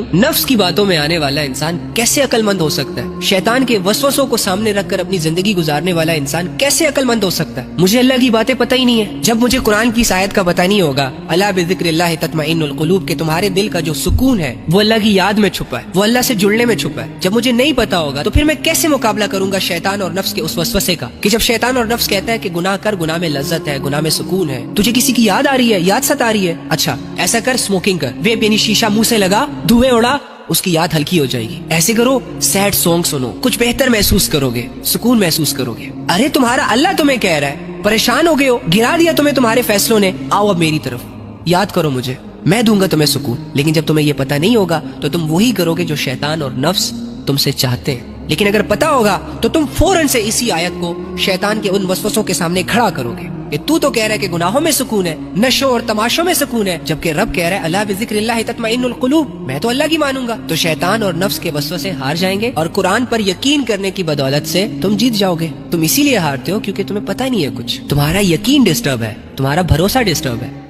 नफ्स की बातों में आने वाला इंसान कैसे अक्लमंद हो सकता है? शैतान के वसवसों को सामने रखकर अपनी जिंदगी गुजारने वाला इंसान कैसे अक्लमंद हो सकता है? मुझे अल्लाह की बातें पता ही नहीं है। जब मुझे कुरान की इस आयत का पता नहीं होगा, अला बिज़िक्रिल्लाहि तत्मइन्नुल क़ुलूब, के तुम्हारे दिल का जो सुकून है वो अल्लाह की याद में छुपा है, वो अल्लाह से जुड़ने में छुपा है। जब मुझे नहीं पता होगा तो फिर मैं कैसे मुकाबला करूंगा शैतान और नफ्स के उस वसवसे का, कि जब शैतान और नफ्स कहता है कि गुनाह कर, गुनाह में लज्जत है, गुनाह में सुकून है, तुझे किसी की याद आ रही है, याद सता रही है, अच्छा ऐसा कर, स्मोकिंग कर, वेप यानी शीशा मुंह से लगा, धुएं उड़ा, उसकी याद हल्की हो जाएगी। ऐसे करो, सैड सॉन्ग सुनो, कुछ बेहतर महसूस करोगे, सुकून महसूस करोगे। अरे तुम्हारा अल्लाह तुम्हें कह रहा है, परेशान हो गए हो, गिरा दिया तुम्हें तुम्हारे फैसलों ने, आओ अब मेरी तरफ, याद करो मुझे, मैं दूंगा तुम्हें सुकून। लेकिन जब तुम्हें ये पता नहीं होगा तो तुम वही करोगे जो शैतान और नफ्स तुमसे चाहते हैं। लेकिन अगर पता होगा तो तुम फौरन से इसी आयत को शैतान के उन वसवसों के सामने खड़ा करोगे कि तू तो कह रहा है कि गुनाहों में सुकून है, नशों और तमाशों में सुकून है, जबकि रब कह रहा है अला बिज़िक्रिल्लाहि तत्मइन्नुल क़ुलूब, मैं तो अल्लाह की मानूंगा। तो शैतान और नफ्स के वसवसे हार जाएंगे और कुरान पर यकीन करने की बदौलत से तुम जीत जाओगे। तुम इसीलिए हारते हो क्योंकि तुम्हें पता नहीं है कुछ, तुम्हारा यकीन डिस्टर्ब है, तुम्हारा भरोसा डिस्टर्ब है।